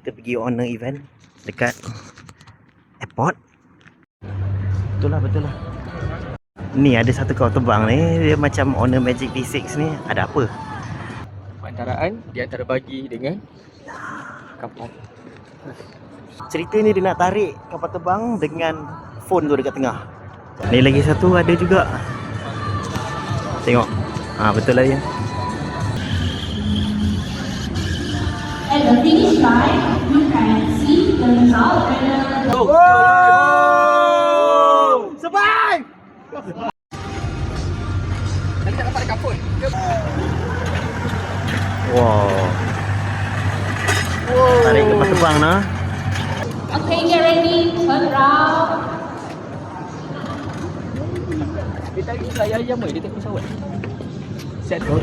kita pergi honor event dekat airport. Betul lah. Ni ada satu kawan terbang ni, dia macam honor Magic V6 ni. Ada apa? Perantara di antara bagi dengan kapal. Cerita ni dia nak tarik kapal terbang dengan phone tu dekat tengah. Ni lagi satu ada juga. Tengok. Betul lah dia. At the finish line, you can see the result and the Survive! Nanti tak dapat dekat phone. Wow. Tarik kapal terbang nah. Okay, get ready, turn around. Dia tarik juga ayam dia tengok pesawat. Set. Tu.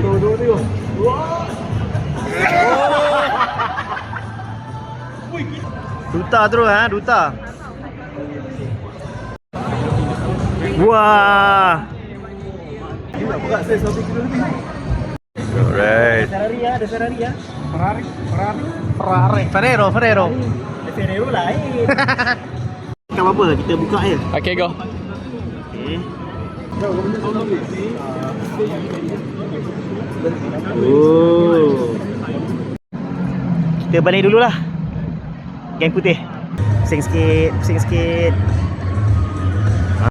Duta terus duta. Wah. Nak berat saya 1 kilo lebih. Alright. Ada Ferrari ya. Ferrari. Ferrero. Ferrero lain. Kau apa? Kita buka je. Okay, go. Okay. Oh. Kita balik dululah. Geng putih. Pusing sikit.